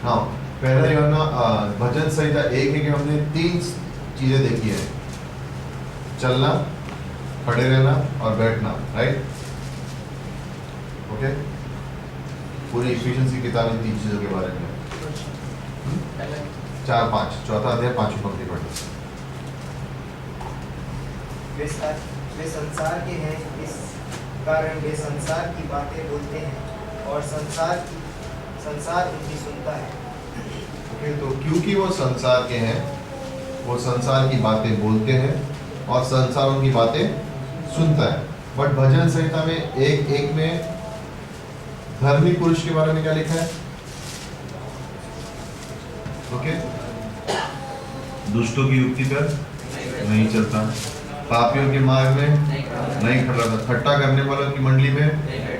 हाँ, पहला जो है ना भजन संहिता 1 है कि हमने 3 चीजें देखी है, चलना, खड़े रहना और बैठना, राइट? ओके, पूरी इफिशिएंस की किताब इन 3 चीजों के बारे में 4-5, चौथा अध्याय 5वीं पंक्ति पढ़ो। वे संसार के हैं, इस कारण वे संसार की बातें बोलते हैं और संसार उनकी सुनता है। ओके, तो क्योंकि वो संसार के हैं, वो संसार की बातें बोलते हैं और संसार उनकी बातें सुनता है। बट भजन संहिता में 1:1 में धर्मी पुरुष के बारे में क्या लिखा है? ओके, दुष्टों की युक्ति पर नहीं चलता, पापियों के मार्ग में नहीं खड़ा, ठट्टा करने वालों की मंडली में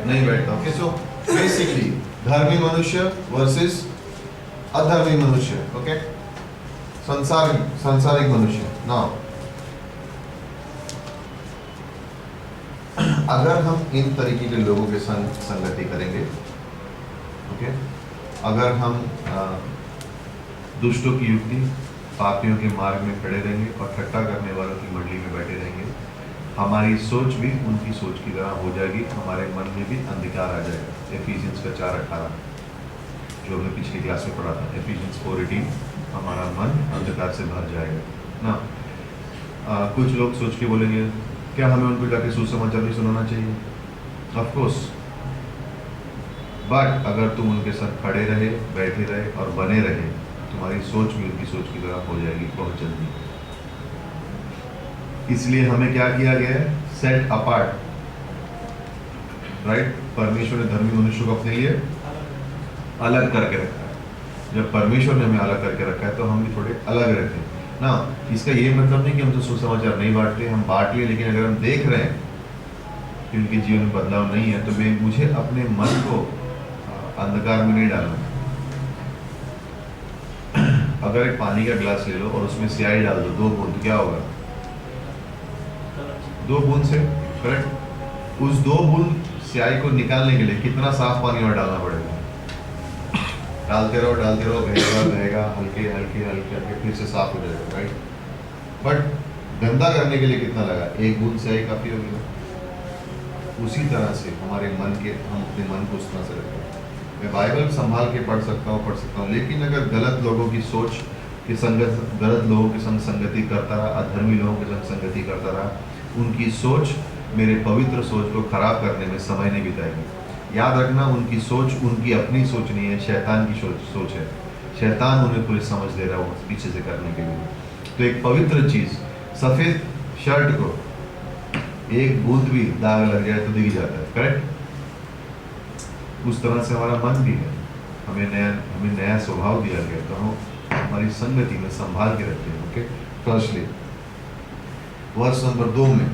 नहीं बैठता। ओके, सो बेसिकली धर्मी मनुष्य वर्सेस अधर्मी मनुष्य। ओके, सांसारिक मनुष्य। ना अगर हम इन तरीके के लोगों के संग संगति करेंगे, ओके, अगर हम दुष्टों की युक्ति, पापियों के मार्ग में खड़े रहेंगे और ठट्टा करने वालों की मंडली में बैठे रहेंगे, हमारी सोच भी उनकी सोच की तरह हो जाएगी, हमारे मन में भी अंधकार आ जाएगा। एफिशिएंस का 4:18 जो हमने पिछली क्लास में पढ़ा था, एफिशिएंस 4:18, हमारा मन अंधकार से भर जाएगा ना। कुछ लोग सोच के बोलेंगे, क्या हमें उनको जाके सुसमाचार नहीं सुनाना चाहिए? ऑफ कोर्स, बट अगर तुम उनके साथ खड़े रहे, बैठे रहे और बने रहे, तुम्हारी सोच भी उनकी सोच की तरह हो जाएगी बहुत जल्दी। इसलिए हमें क्या किया गया है? Set apart, right? परमेश्वर ने धर्मी मनुष्य को अपने लिए अलग करके रखा है। जब परमेश्वर ने हमें अलग करके रखा है तो हम भी थोड़े अलग रहते हैं ना। इसका ये मतलब नहीं कि हम तो सुसमाचार नहीं बांटते, हम बांट लिए, लेकिन अगर हम देख रहे हैं कि उनके जीवन में बदलाव नहीं है तो मुझे अपने मन को अंधकार में नहीं डालना। अगर एक पानी का गिलास ले लो और उसमें स्याही डाल दो 2 बूंद, क्या होगा? 2 बूंद से, करेक्ट? उस 2 बूंद स्याही को निकालने के लिए कितना साफ पानी और डालना पड़ेगा? डालते रहो बहेगा, हल्के हल्के फिर से साफ हो जाएगा, राइट? बट गंदा करने के लिए कितना लगा? 1 बूंद स्याही काफी होगी ना। उसी तरह से हमारे मन के, हम अपने मन को उस तरह से रखें। मैं बाइबल संभाल के पढ़ सकता हूँ, लेकिन अगर गलत लोगों की सोच की संगत, गलत लोगों के संग संगति करता रहा, अधर्मी लोगों के संग संगति करता रहा, उनकी सोच मेरे पवित्र सोच को खराब करने में समय नहीं बिताएगी। याद रखना, उनकी सोच उनकी अपनी सोच नहीं है, शैतान की सोच है। शैतान उन्हें पूरी समझ दे रहा है पीछे से करने के लिए। तो एक पवित्र चीज, सफेद शर्ट को 1 बूंद भी दाग लग जाए तो दिख जाता है, करेक्ट? उस तरह से हमारा मन भी है, हमें नया स्वभाव दिया गया, तो हम हमारी संगति में संभाल के रखते हैं। ओके, फर्स्टली वर्ष नंबर 2 में,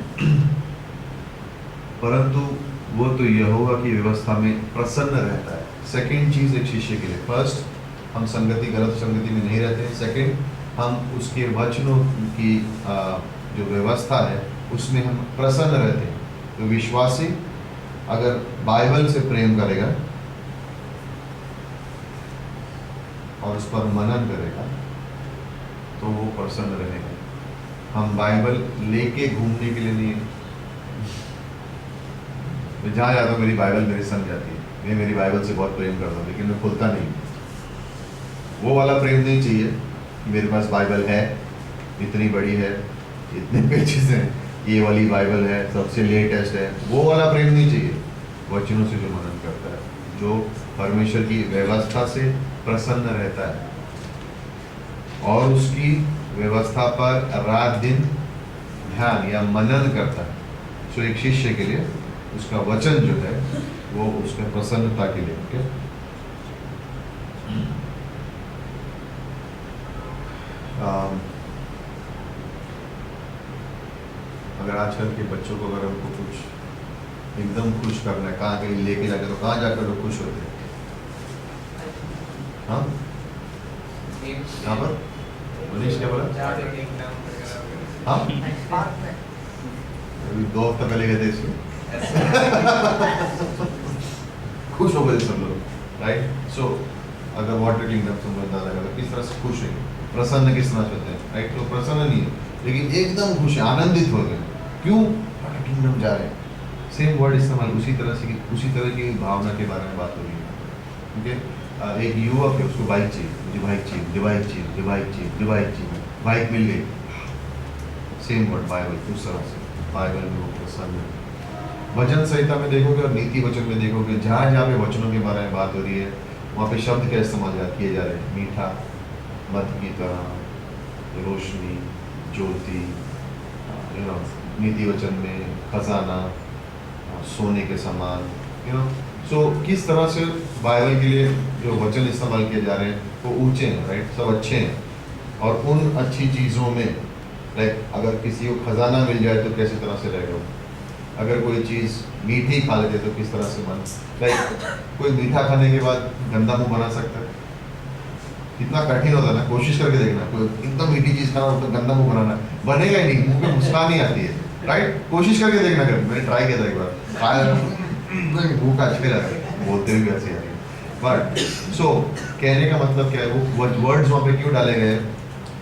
परंतु वो तो यहोवा की व्यवस्था में प्रसन्न रहता है। सेकंड चीज एक शिष्य के लिए, फर्स्ट हम गलत संगति में नहीं रहते हैं। सेकंड, हम उसके वचनों की जो व्यवस्था है उसमें हम प्रसन्न रहते हैं। तो विश्वासी अगर बाइबल से प्रेम करेगा और उस पर मनन करेगा तो वो प्रसन्न रहेगा। हम बाइबल लेके घूमने के लिए नहीं, मैं जहाँ जाता हूँ मेरी बाइबल मेरे संग जाती है, मैं मेरी बाइबल से बहुत प्रेम करता हूँ, लेकिन मैं खुलता नहीं। वो वाला प्रेम नहीं चाहिए कि मेरे पास बाइबल है, इतनी बड़ी है, इतने पेजेस हैं, ये वाली बाइबल है, सबसे लेटेस्ट है, वो वाला प्रेम नहीं चाहिए। वचनों से जो मनन करता है, जो परमेश्वर की व्यवस्था से प्रसन्न रहता है और उसकी व्यवस्था पर रात दिन ध्यान या मनन करता है। सो एक शिष्य के लिए उसका वचन जो है वो उसके प्रसन्नता के लिए। ओके, अगर आजकल के बच्चों को अगर हमको कुछ एकदम खुश करना है, कहाँ कहीं लेके जाकर, तो कहाँ जाकर वो खुश होते हैं? हाँ, यहाँ पर मनीष क्या बोला? हाँ, अभी 2 हफ्ते पहले गए थे इसमें खुश हो गए सब लोग, राइट? सो अगर वाटर किंगडम समझदार लगा तो किस तरह से खुश है, प्रसन्न किस तरह से होते हैं, राइट? तो प्रसन्न नहीं है लेकिन एकदम खुश है, आनंदित हो गए। क्यों? वाटर किंगडम जा रहे हैं। सेम वर्ड इस्तेमाल उसी तरह की भावना के बारे में बात हो रही है। ठीक है, एक युवक है, उसको बाइक चाहिए, मुझे बाइक चाहिए, मुझे बाइक चाहिए, मुझे बाइक चाहिए, मुझे बाइक चाहिए, बाइक मिल गई। सेम वर्ड बाइबल, उस तरह से बाइबल में वो प्रसन्न है। वचन संहिता में देखोगे और नीति वचन में देखोगे, जहाँ जहाँ पे वचनों के बारे में बात हो रही है वहाँ पे शब्द का इस्तेमाल किए जा रहे हैं। मीठा, मध की तरह, रोशनी, ज्योति, नीति वचन में खजाना, सोने के समान, सो किस तरह से बाइबल के लिए जो वचन इस्तेमाल किए जा रहे हैं वो ऊंचे हैं, राइट? सब अच्छे हैं। और उन अच्छी चीज़ों में लाइक अगर किसी को खजाना मिल जाए तो कैसे तरह से रहेगा वो? अगर कोई चीज़ मीठी खा लेते तो किस तरह से मन, लाइक कोई मीठा खाने के बाद गंदा मुंह बना सकता है? कितना कठिन होता है ना, कोशिश करके देखना, कोई एकदम मीठी चीज़ खाना तो गंदा मुंह बनाना, बनेगा ही नहीं, मुंह पे मुस्कान ही आती है, राइट? कोशिश करके देखना कभी, मैंने ट्राई किया था एक बार, खाया नहीं, मुंह का अच्छे लगा, बोलते हुए ऐसे आ रही। बट सो कहने का मतलब क्या है, वो वर्ड्स वहाँ पे क्यों डाले गए?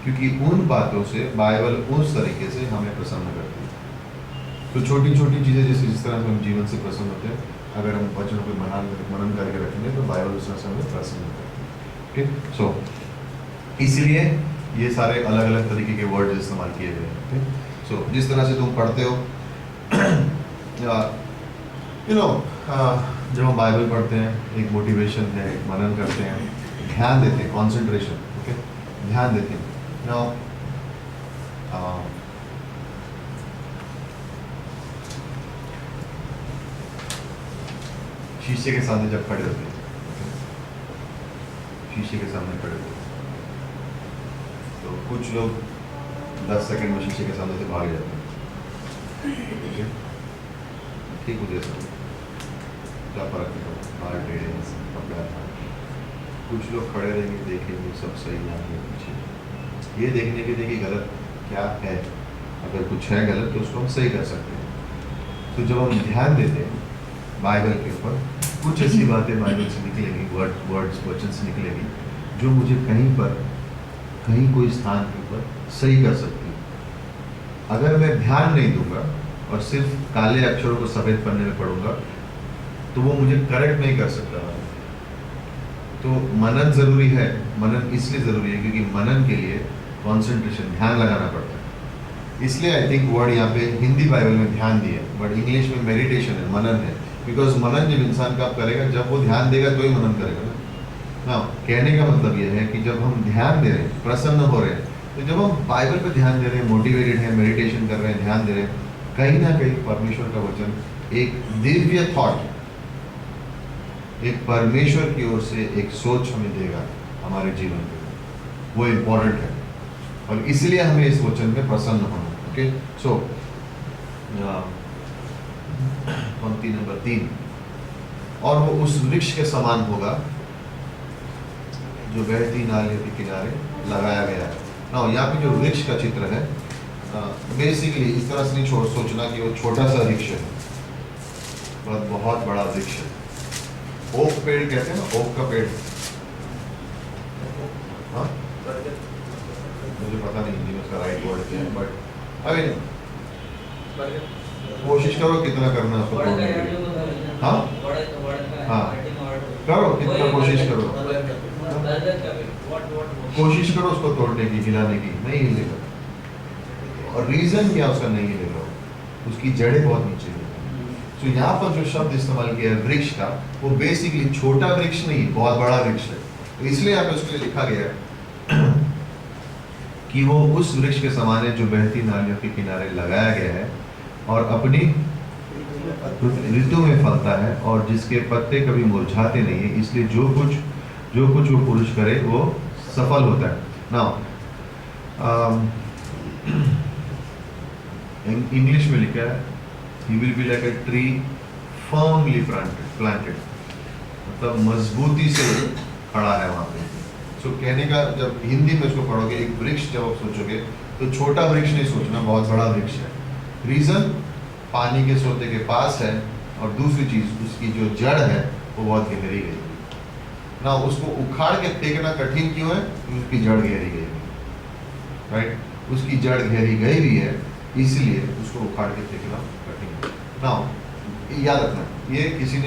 क्योंकि उन बातों से बाइबल उस तरीके से हमें प्रसन्न करती है। तो छोटी छोटी चीज़ें जैसे जिस तरह से हम जीवन से प्रसन्न होते हैं, अगर हम वचनों को मनन करके रखेंगे तो बाइबल उस तरह से हमें प्रसन्न करती है। ठीक, सो इसीलिए ये सारे अलग अलग तरीके के वर्ड्स इस्तेमाल किए गए हैं। ठीक, सो जिस तरह से तुम पढ़ते हो जब हम बाइबल पढ़ते हैं, एक मोटिवेशन है, एक मनन करते हैं, ध्यान देते हैं, कंसंट्रेशन, ओके, ध्यान देते हैं। नाउ शीशे के सामने जब खड़े होते हैं, शीशे के सामने खड़े होते हैं तो कुछ लोग 10 सेकंड में शीशे के सामने से भाग जाते हैं। ठीक, मुझे क्या फर्क नहीं पड़ता, बाहर टेढ़े कपड़ा था। कुछ लोग खड़े रहेंगे, देखेंगे सब सही है पीछे, ये देखने के लिए कि गलत क्या है, अगर कुछ है गलत तो उसको हम सही कर सकते हैं। तो जब हम ध्यान देते हैं बाइबल के ऊपर, कुछ ऐसी बातें बाइबल से निकलेंगी, वर्ड्स वचन से निकलेगी जो मुझे कहीं कोई स्थान के ऊपर सही कर सकती है। अगर मैं ध्यान नहीं दूंगा और सिर्फ काले अक्षरों को सफ़ेद पन्ने में पढ़ूंगा तो वो मुझे करेक्ट नहीं कर सकता। तो मनन ज़रूरी है। मनन इसलिए ज़रूरी है क्योंकि मनन के लिए कंसंट्रेशन, ध्यान लगाना पड़ता है। इसलिए आई थिंक वर्ड यहाँ पे हिंदी बाइबल में ध्यान दिया, बट इंग्लिश में मेडिटेशन है, मनन है। बिकॉज मनन जब इंसान का करेगा, जब वो ध्यान देगा तो ही मनन करेगा ना। कहने का मतलब ये है कि जब हम ध्यान दे रहे हैं, प्रसन्न हो रहे हैं, तो जब हम बाइबल पे ध्यान दे रहे हैं, मोटिवेटेड हैं, मेडिटेशन कर रहे हैं, ध्यान दे रहे हैं, कहीं ना कहीं परमेश्वर का वचन एक दिव्य थॉट, एक परमेश्वर की ओर से एक सोच हमें देगा हमारे जीवन में, वो इम्पोर्टेंट है। और इसलिए हमें इस वचन में प्रसन्न होना। ओके, सो पंक्ति नंबर 3, और वो उस वृक्ष के समान होगा जो बहती नालियों के किनारे लगाया गया है। ना यहाँ पे जो वृक्ष का चित्र है, बेसिकली इस तरह से नहीं सोचना कि वो छोटा सा वृक्ष है, बहुत बड़ा वृक्ष है। ओक पेड़ कहते हैं ना, ओक का पेड़, हाँ मुझे पता नहीं हिंदी में उसका राइट वर्ड क्या है, बट आई मीन कोशिश करो कितना करना उसको तोड़ने के लिए। हाँ हाँ, करो कितना कोशिश करो, कोशिश करो उसको तोड़ने की, हिलाने की, नहीं हिलेगा। और रीजन क्या उसका नहीं हिलेगा, उसकी जड़ें बहुत नीचे हैं। तो यहाँ पर जो शब्द इस्तेमाल किया है वृक्ष का, वो बेसिकली छोटा वृक्ष नहीं, बहुत बड़ा वृक्ष है। तो इसलिए यहाँ पे उसके लिए लिखा गया है कि वो उस वृक्ष के समान है जो बहती नालियों के किनारे लगाया गया है और अपनी ऋतु में फलता है और जिसके पत्ते कभी मुरझाते नहीं है, इसलिए जो कुछ वो पुरुष करे वो सफल होता है। नाउ इंग्लिश में लिखा है he will be like a tree firmly planted, मतलब मजबूती से खड़ा है वहाँ पे। सो कहने का, जब हिंदी में उसको पढ़ोगे, एक वृक्ष जब आप सोचोगे तो छोटा वृक्ष नहीं सोचना, बहुत बड़ा वृक्ष है। रीज़न पानी के सोते के पास है, और दूसरी चीज़ उसकी जो जड़ है वो बहुत गहरी गई। ना उसको उखाड़ के फेंकना कठिन क्यों है? क्योंकि उसकी जड़ गहरी गई है, राइट? उसकी जड़ गहरी गई भी है, इसलिए उसको उखाड़ के फेंकना कठिन है। ना याद रखना, ये किसी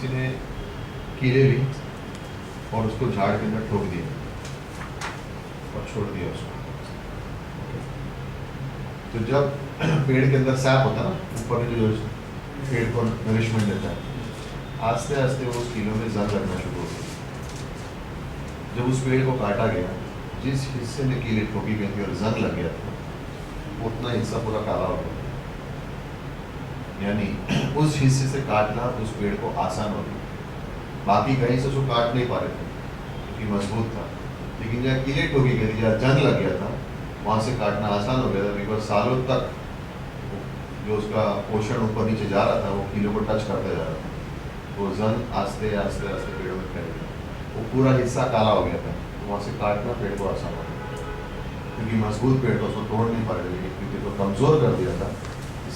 ने कीले ली और उसको झाड़ के अंदर ठोक दिया और छोड़ दिया उसको। तो जब पेड़ के अंदर सैप होता है ना, ऊपर में जो पेड़ को नरिशमेंट देता है, आस्ते आस्ते वो उस कीलों में जंग लगना शुरू हो गई। जब उस पेड़ को काटा गया, जिस हिस्से में कीले ठोकी गई थी और जंग लग गया था, उतना हिस्सा पूरा काला हो गया। यानी उस हिस्से से काटना उस पेड़ को आसान हो गया। बाकी कहीं से उसको काट नहीं पा रहे थे क्योंकि मजबूत था, लेकिन जहाँ कीले ठोकी गई थी, जहाँ जंग लग गया था, वहाँ से काटना आसान हो गया था। बिकॉज सालों तक जो उसका पोषण ऊपर नीचे जा रहा था, वो कीलों को टच करते जा रहा था। वो जंग आस्ते आस्ते आस्ते पेड़ों में फैल गया, वो पूरा हिस्सा काला हो गया था। तो वहाँ से काटना पेड़ को आसान हो गया, क्योंकि मजबूत पेड़ को उसको तोड़ नहीं पा रहे थे, क्योंकि तो कमज़ोर कर दिया था।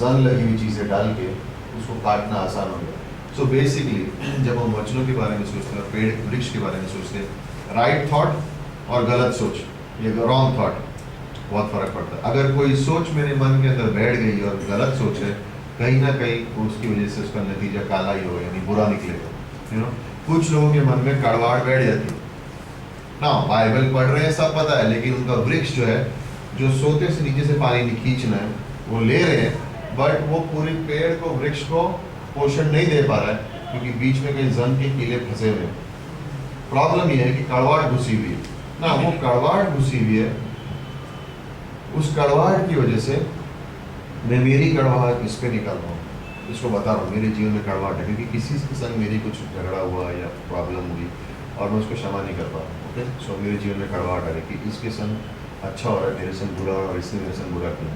जंग लगी हुई चीज़ें डाल के उसको काटना आसान हो गया। सो बेसिकली जब हम वचनों के बारे में सोचते हैं और पेड़ वृक्ष के बारे में सोचते हैं, राइट थॉट और गलत सोच, ये रॉन्ग थॉट, बहुत फर्क पड़ता है। अगर कोई सोच मेरे मन के अंदर बैठ गई और गलत सोच है, कहीं ना कहीं उसकी वजह से उसका नतीजा काला ही होगा, यानी बुरा निकलेगा। कुछ लोगों के मन में कड़वाहट बैठ जाती है ना, बाइबल पढ़ रहे हैं सब पता है, लेकिन उनका वृक्ष जो है, जो सोते से नीचे से पानी नहीं खींचना है, वो ले रहे हैं, बट वो पूरी पेड़ को, वृक्ष को पोषण नहीं दे पा रहा है, क्योंकि बीच में कहीं जंग के कीले फंसे हुए हैं। प्रॉब्लम यह है कि कड़वाहट घुसी हुई है ना, वो कड़वाहट घुसी हुई है। उस कड़वाहट की वजह से मैं मेरी कड़वाहट इस पे निकाल रहा हूँ, इसको बता रहा हूँ मेरे जीवन में कड़वाहट है, क्योंकि किसी के संग मेरी कुछ झगड़ा हुआ या प्रॉब्लम हुई और मैं उसको क्षमा नहीं कर पा रहा। ओके, सो मेरे जीवन में कड़वाहट आ रही कि इसके संग अच्छा हो रहा है, मेरे संग बुरा हो रहा है और इसने मेरे संग बुरा किया।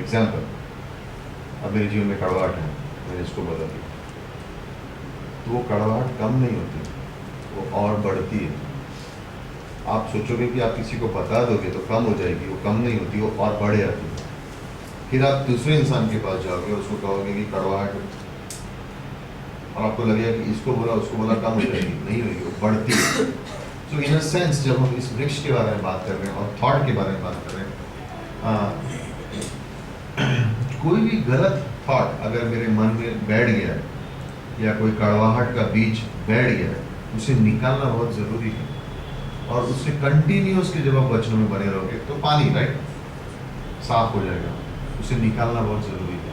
एग्जाम्पल, अब मेरे जीवन में कड़वाहट है, मैंने इसको बदल दिया, तो वो कड़वाहट कम नहीं होती, वो और बढ़ती है। आप सोचोगे कि आप किसी को बता दोगे तो कम हो जाएगी, वो कम नहीं होती, वो और बढ़ जाती है। फिर आप दूसरे इंसान के पास जाओगे और उसको कहोगे कि कड़वाहट, और आपको लगेगा कि इसको बोला उसको बोला कम हो जाएगी, नहीं होगी, वो बढ़ती है। सो इन अ सेंस जब हम इस वृक्ष के बारे में बात कर रहे हैं और थॉट के बारे में बात कर रहे हैं, कोई भी गलत थॉट अगर मेरे मन में बैठ गया है या कोई कड़वाहट का बीज बैठ गया है, उसे निकालना बहुत ज़रूरी है। और उससे कंटिन्यूस के जब आप वचनों में बने रहोगे तो पानी राइट साफ हो जाएगा, उसे निकालना बहुत ज़रूरी है।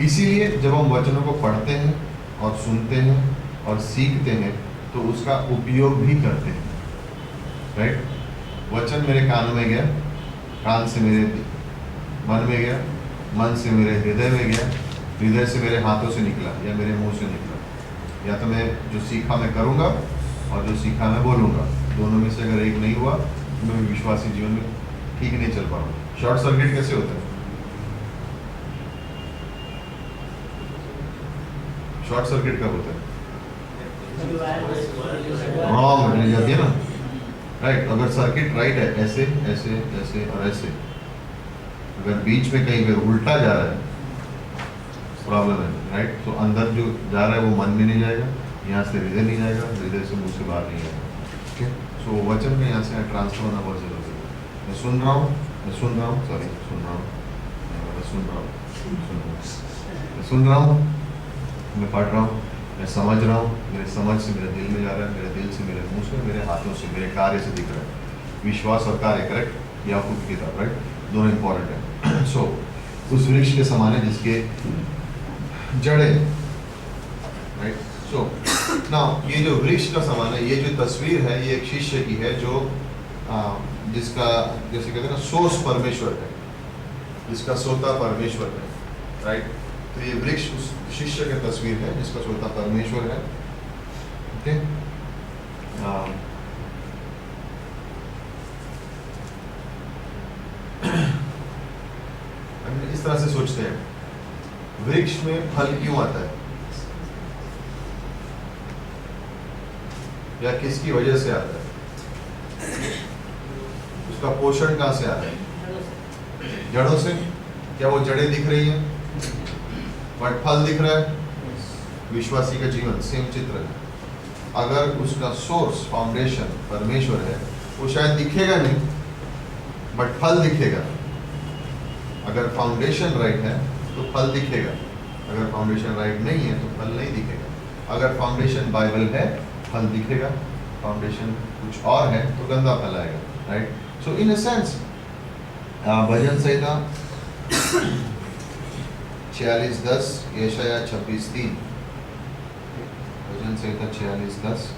इसीलिए जब हम वचनों को पढ़ते हैं और सुनते हैं और सीखते हैं तो उसका उपयोग भी करते हैं, राइट। वचन मेरे कान में गया, कान से मेरे मन में गया, मन से मेरे हृदय में गया, हृदय से मेरे हाथों से निकला या मेरे मुंह से निकला। या तो मैं जो सीखा मैं करूँगा और जो सीखा मैं बोलूँगा, दोनों में से अगर एक नहीं हुआ तो मैं विश्वासी जीवन में ठीक नहीं चल पाऊँगा। शॉर्ट सर्किट कैसे होता है? शॉर्ट सर्किट कब होता है? रॉन्ग मिल जाती है ना, राइट। अगर सर्किट राइट है, ऐसे ऐसे ऐसे और ऐसे, अगर बीच में कहीं पर उल्टा जा रहा है प्रॉब्लम है, राइट। तो अंदर जो जा रहा है वो मन में नहीं जाएगा, यहाँ से हृदय नहीं जाएगा, हृदय से मुंह से बाहर नहीं जाएगा। ठीक है, सो वचन में यहाँ से ट्रांसफर होना बहुत जरूरी है। मैं सुन रहा हूँ, मैं सुन रहा हूँ, सॉरी सुन रहा हूँ, मैं सुन रहा हूँ, मैं सुन रहा हूँ, मैं पढ़ रहा हूँ, मैं समझ रहा हूँ, मेरे समझ से मेरे दिल में जा रहा है, मेरे दिल से मेरे मुंह से, मेरे हाथों से, मेरे कार्य से दिख रहा है। विश्वास और कार्य, करेक्ट, याकूब की किताब, राइट, दोनों इंपॉर्टेंट है। सो उस वृक्ष के समान है जिसके जड़े, राइट। सो नाउ ये जो वृक्ष का समान है, ये जो तस्वीर है, ये एक शिष्य की है जो जिसका जैसे कहते हैं ना सोर्स परमेश्वर है, जिसका सोता परमेश्वर है, राइट। तो ये वृक्ष उस शिष्य की तस्वीर है जिसका सोता परमेश्वर है। ओके, इस तरह से सोचते हैं, वृक्ष में फल क्यों आता है या किसकी वजह से आता है? उसका पोषण कहाँ से आता है? जड़ों से। क्या वो जड़ें दिख रही हैं बट फल दिख रहा है? विश्वासी का जीवन सेम चित्र है। अगर उसका सोर्स फाउंडेशन परमेश्वर है, वो शायद दिखेगा नहीं बट फल दिखेगा। अगर फाउंडेशन राइट है तो फल दिखेगा, अगर फाउंडेशन राइट नहीं है तो फल नहीं दिखेगा। अगर फाउंडेशन बाइबल है फल दिखेगा, फाउंडेशन कुछ और है तो गंदा फल आएगा, right. So in a sense भजन संहिता 46:10, यशायाह 26:3, भजन संहिता 46:10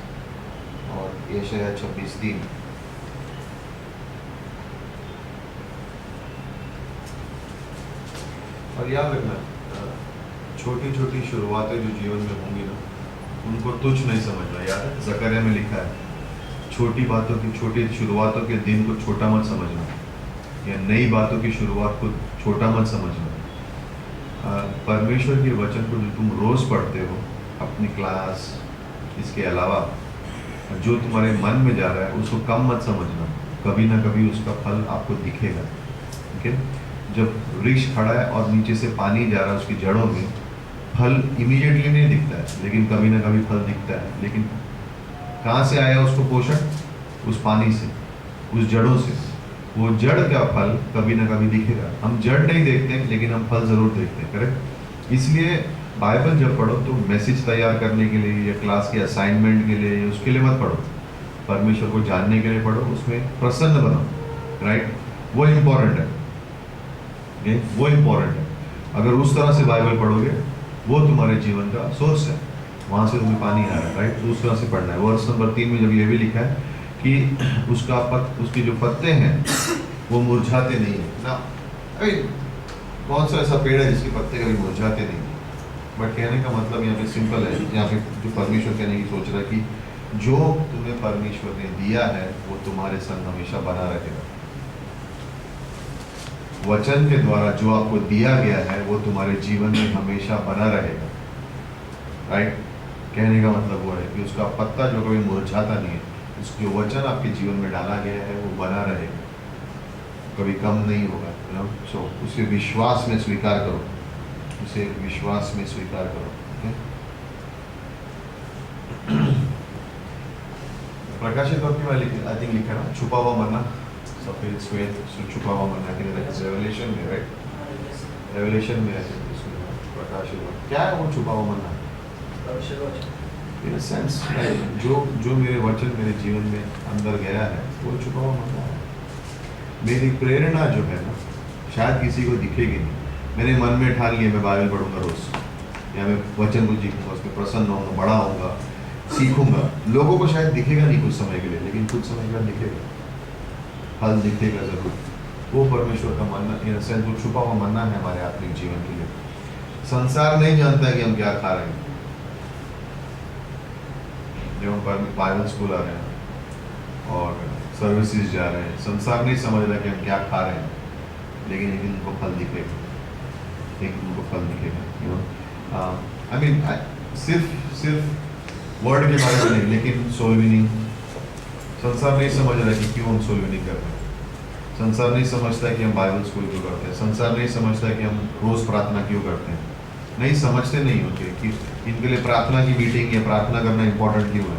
और यशायाह 26:3। और याद रखना, छोटी छोटी शुरुआतें जो जीवन में होंगी ना, उनको तुच्छ नहीं समझना। याद है ज़करिया में लिखा है, छोटी बातों की, छोटी शुरुआतों के दिन को छोटा मत समझना, या नई बातों की शुरुआत को छोटा मत समझना। परमेश्वर के वचन को जो तुम रोज़ पढ़ते हो अपनी क्लास, इसके अलावा जो तुम्हारे मन में जा रहा है उसको कम मत समझना, कभी ना कभी उसका फल आपको दिखेगा। ठीक है, जब वृक्ष खड़ा है और नीचे से पानी जा रहा है उसकी जड़ों में, फल इमीडिएटली नहीं दिखता है लेकिन कभी ना कभी फल दिखता है। लेकिन कहाँ से आया उसको पोषण? उस पानी से, उस जड़ों से। वो जड़ का फल कभी ना कभी दिखेगा। हम जड़ नहीं देखते लेकिन हम फल जरूर देखते हैं, करेक्ट। इसलिए बाइबल जब पढ़ो तो मैसेज तैयार करने के लिए या क्लास के असाइनमेंट के लिए उसके लिए मत पढ़ो, परमेश्वर को जानने के लिए पढ़ो, उसमें प्रसन्न बनो, राइट। वो इम्पोर्टेंट है, वो इम्पोर्टेंट है। अगर उस तरह से बाइबल पढ़ोगे वो तुम्हारे जीवन का सोर्स है, वहाँ से तुम्हें पानी आ रहा है, राइट। तो उस तरह से पढ़ना है। वर्स नंबर 3 में जब ये भी लिखा है कि उसके जो पत्ते हैं वो मुरझाते नहीं है ना। अरे कौन सा ऐसा पेड़ है जिसके पत्ते कभी मुरझाते नहीं? बट कहने का मतलब यहाँ पे सिंपल है, यहाँ पे जो परमेश्वर कहने की सोच रहा है कि जो तुम्हें परमेश्वर ने दिया है वो तुम्हारे संग हमेशा बना रहेगा। वचन के द्वारा जो आपको दिया गया है वो तुम्हारे जीवन में हमेशा बना रहेगा, राइट। कहने का मतलब वो है कि उसका पत्ता जो कभी मुरझाता नहीं है, उसके वचन आपके जीवन में डाला गया है वो बना रहेगा, कभी कम नहीं होगा, यू नो। सो उसे विश्वास में स्वीकार करो, उसे विश्वास में स्वीकार करो। प्रकाशित वाक्य में आई थिंक लिखा ना, छुपा हुआ मन्ना, सफेद श्वेत, छुपा हुआ मन्ना, रेवलेशन में, राइट। रेवलेशन में ऐसे प्रकाशित वाक्य क्या है? वो छुपा हुआ मन्ना इन सेंस, जो मेरे वचन मेरे जीवन में अंदर गया है वो छुपा हुआ मन्ना है। मेरी प्रेरणा जो है ना, शायद किसी को दिखेगी नहीं। मैंने मन में ठान लिया मैं बाइबल पढ़ूंगा रोज, या मैं वचन को सीखूंगा, उसमें प्रसन्न होऊंगा, बड़ा होऊंगा, सीखूंगा। लोगों को शायद दिखेगा नहीं कुछ समय के लिए, लेकिन कुछ समय के बाद दिखेगा, फल दिखेगा जरूर। वो परमेश्वर का मन्ना, इन सेंस वो छुपा हुआ मन्ना है हमारे आत्मिक जीवन के लिए। संसार नहीं जानता है कि हम क्या खा रहे हैं। जब हम बाइबल स्कूल आ रहे हैं और सर्विसेज जा रहे हैं, संसार नहीं समझ रहा कि हम क्या खा रहे हैं, लेकिन एक दिन उनको फल दिखेगा, एक दिन उनको फल दिखेगा, यू नो। आई मीन सिर्फ वर्ड के बारे में नहीं, लेकिन सोल विनिंग। संसार नहीं समझ रहा कि क्यों हम सोल विनिंग कर रहे हैं। संसार नहीं समझता है कि हम बाइबल स्कूल क्यों करते हैं। संसार नहीं समझता है कि हम रोज़ प्रार्थना क्यों करते हैं। नहीं समझते नहीं होते कि इनके लिए प्रार्थना की मीटिंग या प्रार्थना करना इंपॉर्टेंट क्यों है,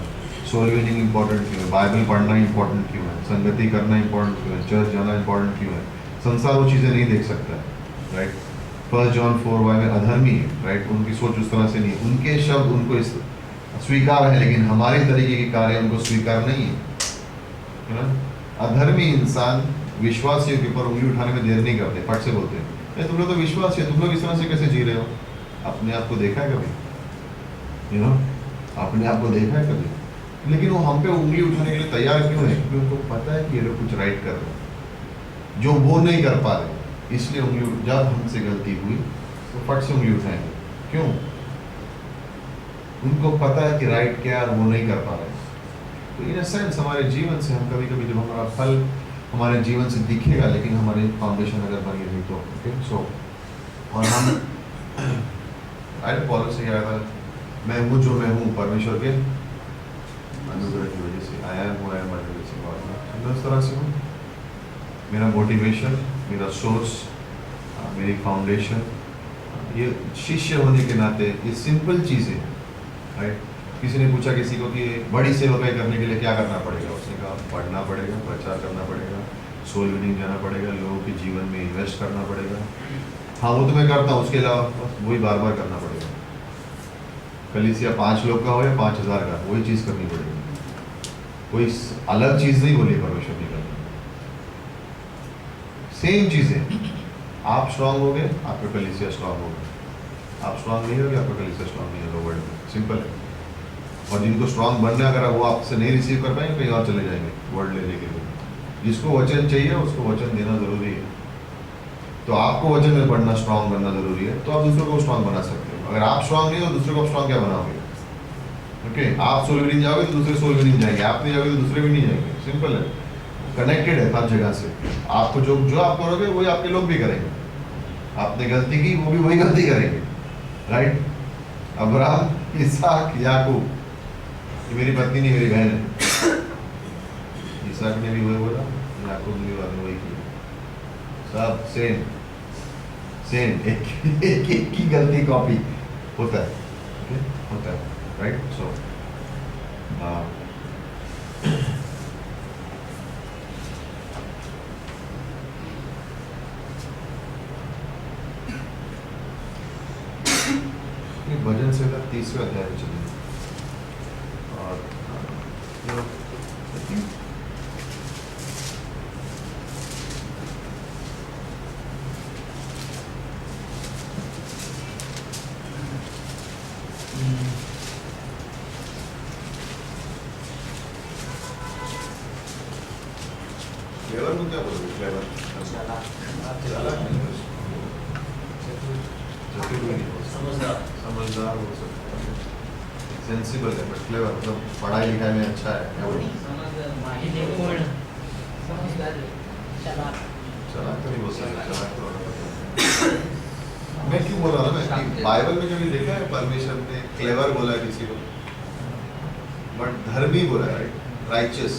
सोल विनिंग इंपॉर्टेंट क्यों है, बाइबल पढ़ना इंपॉर्टेंट क्यों है, संगति करना इंपॉर्टेंट क्यों है, चर्च जाना इंपॉर्टेंट क्यों है। संसार वो चीज़ें नहीं देख सकता है, राइट। 1 जॉन 4 में अधर्मी है, राइट। उनकी सोच उस तरह से नहीं, उनके शब्द उनको इस स्वीकार है, लेकिन हमारे तरीके के कार्य उनको स्वीकार नहीं है ना। अधर्मी इंसान विश्वासियों के ऊपर उंगली उठाने में देर नहीं करते, फट से बोलते हैं तुम लोग तो विश्वासी है, तुम लोग इस तरह से कैसे जी रहे हो? अपने आप को देखा है कभी, यू नो, अपने आप को देखा है कभी? लेकिन वो हम पे उंगली उठाने के लिए तैयार क्यों है? क्योंकि उनको पता है कि ये लोग कुछ राइट कर रहे हैं जो वो नहीं कर पा रहे, इसलिए उंगली, जब हमसे गलती हुई तो फट से उंगली उठाएंगे। क्यों? उनको पता है कि राइट क्या है और वो नहीं कर पा रहे। तो इन सेंस हमारे जीवन से हम कभी कभी, जब हमारा फल हमारे जीवन से दिखेगा, लेकिन हमारी फाउंडेशन अगर बनी हुई तो, ओके। सो और हम पॉलिस से क्या था, मैं हूँ जो मैं हूँ परमेश्वर के अनुग्रह की वजह से, आया हुआ है हमारी वजह से, मैं उस तरह से हूँ। मेरा मोटिवेशन, मेरा सोर्स, मेरी फाउंडेशन, ये शिष्य होने के नाते ये सिंपल चीज़ें राइट। किसी ने पूछा किसी को कि बड़ी सेवकाई करने के लिए क्या करना पड़ेगा, उसने कहा पढ़ना पड़ेगा, प्रचार करना पड़ेगा, सोल विनिंग जाना पड़ेगा, लोगों के जीवन में इन्वेस्ट करना पड़ेगा। हाँ वो तो मैं करता हूँ, उसके अलावा बस वही बार बार करना पड़ेगा। कलीसिया 5 लोग का हो या 5000 का, वही चीज़ करनी पड़ेगी, कोई अलग चीज़ नहीं बोली परमेश्वर ने करनी, सेम चीज़ें। आप स्ट्रांग हो गए, आपका कलीसिया स्ट्रांग होगा, आप स्ट्रांग नहीं होगे, आपका कलीसिया स्ट्रांग नहीं होगा। वर्ल्ड में सिंपल है। और जिनको स्ट्रांग बनना अगर वो आपसे नहीं रिसीव कर पाएंगे, कहीं और चले जाएंगे वर्ल्ड लेने के लिए। जिसको वचन चाहिए उसको वचन देना जरूरी है। तो आपको वचन में पढ़ना, स्ट्रांग बनना जरूरी है, तो आप दूसरों को स्ट्रांग बना सकते हो। अगर आप स्ट्रांग नहीं हो, दूसरे को आप स्ट्रांग क्या बनाओगे? ओके, आप सोल विनिंग जाओगे तो दूसरे सोल विनिंग जाएंगे, आप नहीं जाओगे तो दूसरे भी नहीं जाएंगे। सिंपल है, कनेक्टेड है हर जगह से। आपको जो आप करोगे वही आपके लोग भी करेंगे। आपने गलती की, वो भी वही गलती करेंगे, राइट। अब्राहम, इसहाक, याकूब, ये मेरी पत्नी नहीं, मेरी बहन है। इसहाक ने भी वही बोला, याकूब ने भी वही किया, सब सेम सेम, एक की गलती कॉपी होता है, okay? होता है, राइट। सो भजन से 30वें अध्याय में चलिए। और फ्लेवर को क्या बोलोगे? फ्लेवर समझदार हो सकता है, सेंसिबल है, बट फ्लेवर मतलब पढ़ाई लिखाई में अच्छा है, क्या बोलूं? चला तो नहीं बोल सकते, चला तो मैं क्यों बोल रहा हूँ ना, मैं बाइबल में कभी देखा है परमेश्वर ने क्लेवर बोला है किसी को, बट धर्मी बोला है, राइचस।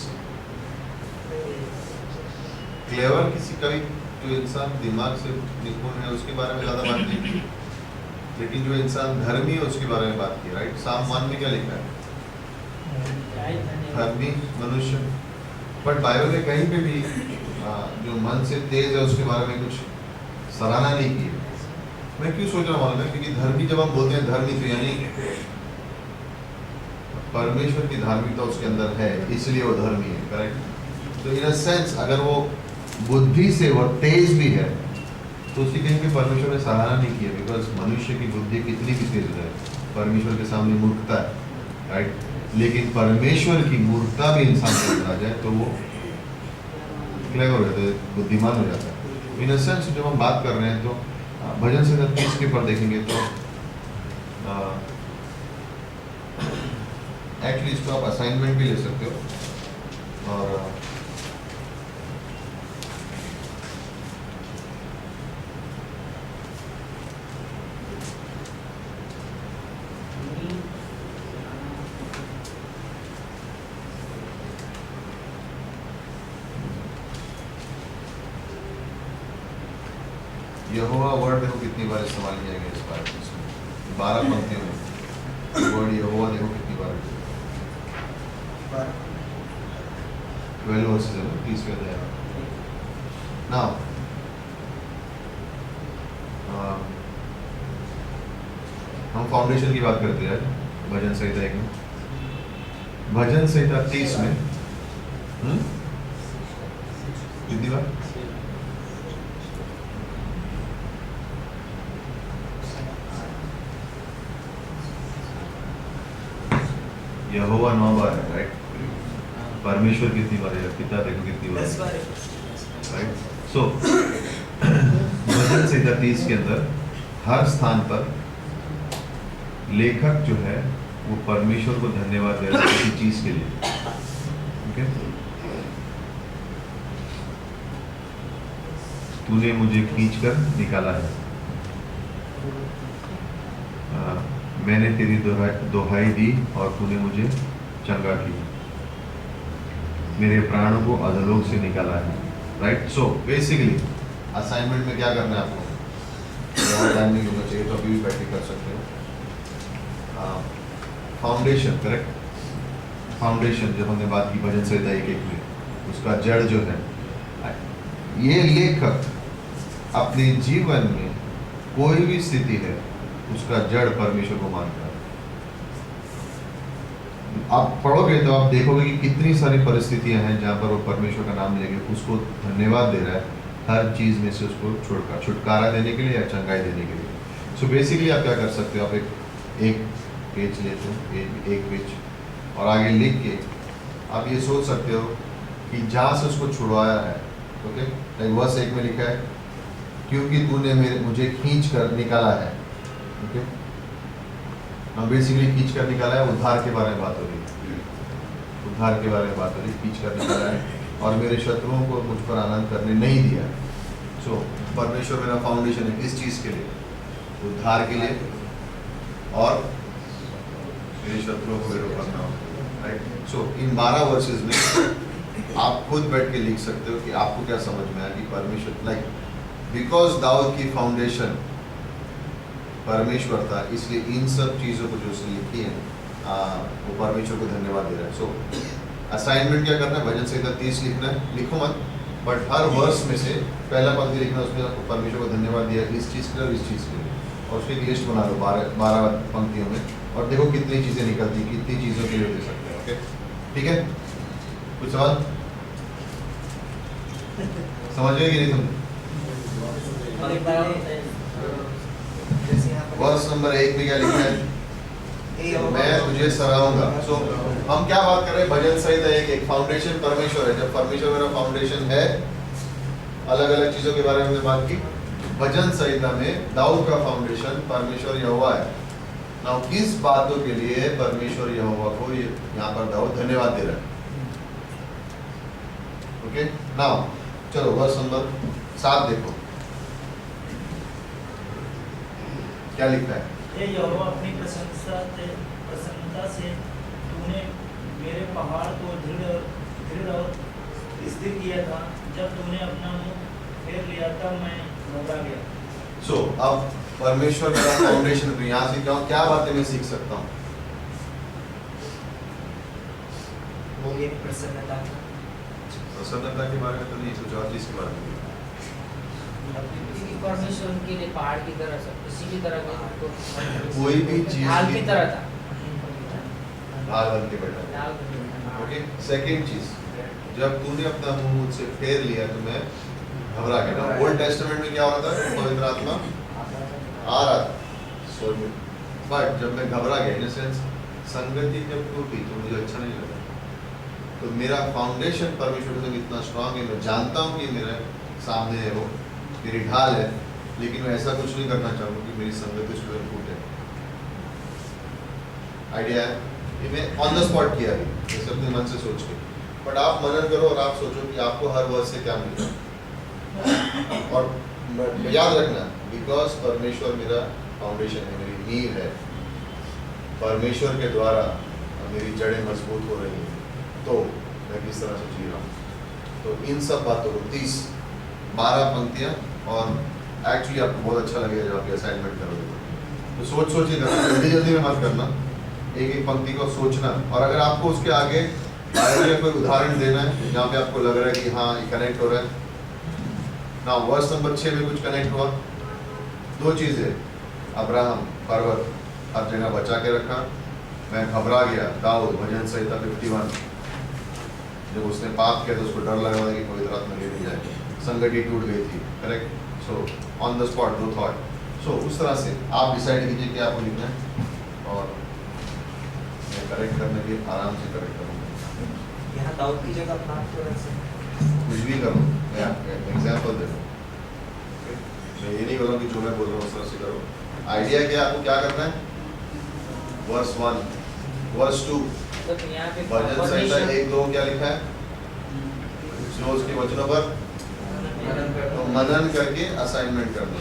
क्लेवर किसी कभी जो इंसान दिमाग से निपुण है उसके बारे में ज़्यादा बात नहीं की, लेकिन जो इंसान धर्मी है उसके बारे में बात की, राइट। साम 1 में क्या लिखा है? धर्मी मनुष्य। बट बाइबल में कहीं पे भी जो मन से तेज है उसके बारे में कुछ सराहना नहीं की। मैं क्यों सोच रहा हूँ मालूम है, क्योंकि धर्मी जब हम बोलते हैं धर्मी, तो यानी परमेश्वर की धार्मिकता उसके अंदर है, इसलिए वो धर्मी है, करेक्ट। तो इन अ सेंस अगर वो बुद्धि से वो तेज भी है, तो उसकी कहीं भी परमेश्वर ने सराहना नहीं की है, बिकॉज मनुष्य की बुद्धि कितनी भी तेज है, परमेश्वर के सामने मूर्खता है, राइट। लेकिन परमेश्वर की मूर्खता भी इंसान को आ जाए तो वो क्लेवर हो जाता है, बुद्धिमान हो जाता है। इन अ सेंस जब हम बात कर रहे हैं तो भजन से 30 के पर देखेंगे तो एक्चुअली इसको आप असाइनमेंट भी ले सकते हो। और यहोवा वर्ड देखो कितनी बार इस्तेमाल किया गया इस बार, 12 पंक्तियों में वर्ड यहोवा देखो कितनी बार, 12 वर्सेस है, 30वें अध्याय। नाउ हम फाउंडेशन की बात करते हैं भजन संहिता 1 में। भजन संहिता 30 में कितनी बार? यहोवा 9 बार है, राइट। परमेश्वर कितनी बार है? पिता देखो कितनी बार है, राइट। सो भजन संहिता 30 के अंदर हर स्थान पर लेखक जो है वो परमेश्वर को धन्यवाद दे रहा है किसी चीज के लिए, ओके। तूने मुझे खींचकर निकाला है, मैंने तेरी दोहाई दी और तूने मुझे चंगा किया, मेरे प्राणों को अधोलोक से निकाला है, राइट। सो बेसिकली असाइनमेंट में क्या करना है आपको, ज़्यादा टाइम नहीं होना चाहिए तो अभी भी प्रैक्टिस कर सकते हो। फाउंडेशन, करेक्ट, फाउंडेशन जब हमने बात की भजन संहिता 1:1 में, उसका जड़ जो है, ये लेखक अपने जीवन में कोई भी स्थिति है उसका जड़ परमेश्वर को मानता है। आप पढ़ोगे तो आप देखोगे कि कितनी सारी परिस्थितियां हैं जहाँ पर वो परमेश्वर का नाम लेके उसको धन्यवाद दे रहा है, हर चीज में से उसको छुटकारा देने के लिए या चंगाई देने के लिए। सो बेसिकली आप क्या कर सकते हो, आप एक पेज लेते हो, एक पेज, और आगे लिख के आप ये सोच सकते हो कि जहाँ से उसको छुड़वाया है, ओके, वर्स 1 में लिखा है, क्योंकि तूने मुझे खींच कर निकाला है, ओके। हम बेसिकली खींच कर निकाला है, उद्धार के बारे में बात हो रही है, उद्धार के बारे में बात हो रही है, खींच कर निकाला है, और मेरे शत्रुओं को मुझ पर आनंद करने नहीं दिया। सो परमेश्वर मेरा फाउंडेशन है किस चीज़ के लिए, उद्धार के लिए, और मेरे शत्रुओं को मेरे ऊपर ना हो, राइट। सो इन 12 वर्सेस में आप खुद बैठ के लिख सकते हो कि आपको क्या समझ में आया कि परमेश्वर, लाइक, बिकॉज दाऊद की फाउंडेशन परमेश्वर था, इसलिए इन सब चीज़ों को जो उसने लिखी है वो परमेश्वर को धन्यवाद दे रहा है। सो असाइनमेंट क्या करना है, भजन संहिता 30 लिखना है, लिखो मत, बट हर वर्ष में से पहला पंक्ति लिखना, उसमें आपको परमेश्वर को धन्यवाद दिया इस चीज़ के लिए और इस चीज़ के लिए, और उसकी एक लिस्ट बना लो 12 पंक्तियों में, और देखो कितनी चीज़ें निकलती, कितनी चीज़ों के लिए दे सकते हैं, ओके, ठीक है। कुछ सवाल समझ गए कि नहीं तुम? जैसे यहाँ पर वर्ष नंबर 1 में क्या लिखा है, मैं तुझे सराहूंगा। सो हम क्या बात कर रहे हैं, भजन संहिता एक फाउंडेशन परमेश्वर है। जब परमेश्वर मेरा फाउंडेशन है, अलग अलग चीजों के बारे में हमने बात की। भजन संहिता में दाऊद का फाउंडेशन परमेश्वर यहोवा है। नाउ किस बातों के लिए परमेश्वर यहोवा को यहाँ पर दाऊद धन्यवाद दे रहा है, ओके। नाउ चलो वर्ष नंबर 7 देखो क्या लिखा है। हे यहोवा, अपनी प्रसन्नता से तूने मेरे पहाड़ को दृढ़ और स्थिर किया था। जब तूने अपना मुंह फेर लिया तब मैं घबरा गया। सो अब परमेश्वर मेरा फाउंडेशन, तो यहाँ से क्या बातें मैं सीख सकता हूँ? वो मेरी प्रसन्नता, प्रसन्नता के बारे में तो नहीं, कुछ और चीज के बारे में। क्योंकि परमेश्वर उनके लिए पहाड़ की तरह सब किसी की तरह नहीं, उनको कोई भी चीज ढाल की तरह था, ढाल बन के बैठा, ढाल की तरह। ओके। सेकंड चीज, जब तूने अपना मुंह मुझसे फेर लिया तो मैं घबरा गया। ओल्ड टेस्टामेंट में क्या हो रहा था, पवित्र आत्मा आ रहा था, सो बट जब मैं घबरा गया, इन सेंस संगति जब टूटी तो मुझे अच्छा नहीं लगा। तो मेरा फाउंडेशन परमेश्वर से इतना स्ट्रांग है, मैं जानता हूँ कि मेरे सामने है, वो मेरी ढाल है, लेकिन मैं ऐसा कुछ नहीं करना चाहूँगा कि मेरी संगति उसके अंदर टूटे। आइडिया है ये, मैं ऑन द स्पॉट किया अभी, जैसे अपने मन से सोच के, बट आप मनन करो और आप सोचो कि आपको हर वर्ड से क्या मिलेगा। और याद रखना, बिकॉज परमेश्वर मेरा फाउंडेशन है, मेरी नींव है, परमेश्वर के द्वारा मेरी जड़ें मजबूत हो रही हैं, तो मैं किस तरह से जी रहा हूँ। तो इन सब बातों को 12 पंक्तियाँ, और एक्चुअली आपको बहुत अच्छा लगेगा जब आप असाइनमेंट करोगे तो सोच के करना, जल्दी में मत करना, एक पंक्ति को सोचना। और अगर आपको उसके आगे कोई उदाहरण देना है जहाँ पे आपको लग रहा है कि हाँ ये कनेक्ट हो रहा है ना, वर्ष नंबर 6 में कुछ कनेक्ट हुआ, 2 चीज़ें, अब्राहम पर्वत हर जगह बचा के रखा, मैं घबरा गया, दाऊद भजन संहिता 51, जब उसने पाप किया तो उसको डर लग रहा था कि पवित्र आत्मा ले नहीं जाए, संगति टूट गई थी, correct. So on the spot 2 thought. सो उस तरह से आप डिसाइड कीजिए कि आपको लिखना है, और मैं करेक्ट करने के आराम से करेक्ट करूँगा। यहाँ दाऊद की जगह प्राप्त हो रहा है, कुछ भी करो, मैं एग्जाम्पल दे रहा हूँ, मैं ये नहीं करूँ कि जो मैं बोल रहा हूँ उस तरह से करो। आइडिया क्या, आपको क्या करना है, वर्स 1 वर्स 2 तो यहाँ पे भजन संहिता 1-2 क्या लिखा है, जो उसके वचनों पर तो मनन करके असाइनमेंट करना,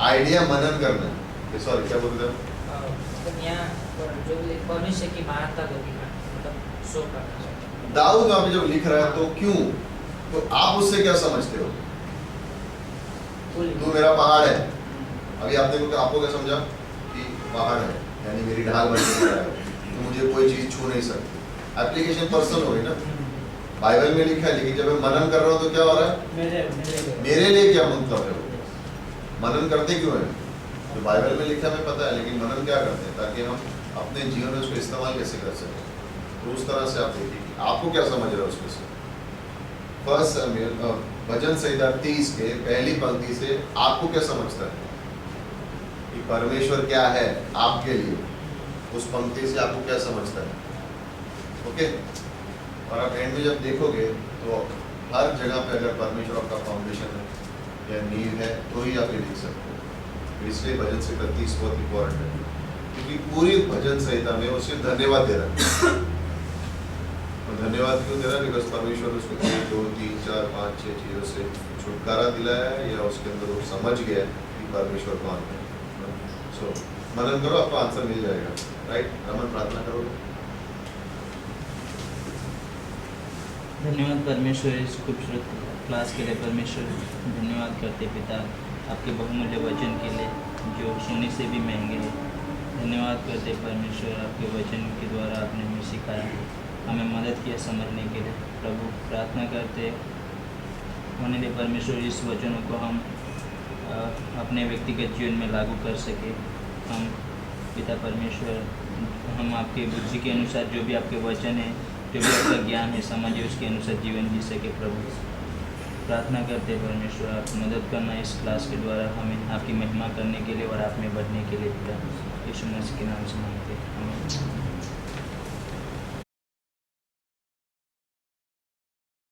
आइडिया मनन करना है। सॉरी क्या बोल रहे थे? यहाँ जो परमेश्वर की महानता को दिखा, मतलब शो करना। दाऊद वहाँ पे जब लिख रहा है तो क्यों, तो आप उससे क्या समझते हो? तू मेरा पहाड़ है, अभी आप देखो कि आपको क्या समझा कि पहाड़ है, यानी मेरी ढाल बन के खड़ा है, तो मुझे कोई चीज़ छू नहीं सकती। एप्लीकेशन पर्सनल हो गई ना, बाइबल में लिखा है, लेकिन जब मैं मनन कर रहा हूँ तो क्या हो रहा है, मेरे लिए क्या मतलब है वो? मनन करते क्यों है? तो बाइबल में लिखा हमें पता है, लेकिन मनन क्या करते हैं? ताकि हम अपने जीवन में उसको इस्तेमाल कैसे कर सकें। तो उस तरह से आप देखिए कि आपको क्या समझ रहा है उसमें से। फर्स्ट शमूएल भजन संहिता 30 के पहली पंक्ति से आपको क्या समझता है कि परमेश्वर क्या है आपके लिए? उस पंक्ति से आपको क्या समझता है? ओके, और आप एंड में जब देखोगे तो हर जगह पे अगर परमेश्वर आपका फाउंडेशन है या नींव है तो ही आप ये लिख सकते हो। इसलिए भजन संहिता 30 बहुत इंपॉर्टेंट है, क्योंकि पूरी भजन संहिता में उसे धन्यवाद दे रहा है। और धन्यवाद क्यों दे रहा है? बिकॉज परमेश्वर उसको 1 2 3 4 5 6 चीज़ों से छुटकारा दिलाया है, या उसके अंदर वो समझ गया है कि परमेश्वर कौन है। सो मनन करो, आपको आंसर मिल जाएगा। राइट, रमन प्रार्थना करोगे? धन्यवाद परमेश्वर इस खूबसूरत क्लास के लिए। परमेश्वर धन्यवाद करते पिता आपके बहुमूल्य वचन के लिए जो सोने से भी महंगे हैं। धन्यवाद करते परमेश्वर आपके वचन के द्वारा आपने हमें सिखाया, हमें मदद किया समझने के लिए। प्रभु प्रार्थना करते होने दे परमेश्वर इस वचनों को हम अपने व्यक्तिगत जीवन में लागू कर सके। हम पिता परमेश्वर हम आपके बुद्धि के अनुसार जो भी आपके वचन है, जो भी आपका ज्ञान है, समझ है, उसके अनुसार जीवन जी सके। प्रभु प्रार्थना करते परमेश्वर आप मदद करना इस क्लास के द्वारा हमें आपकी महिमा करने के लिए और आप में बढ़ने के लिए पिता यीशु मसीह के नाम से मांगते हैं। आमीन।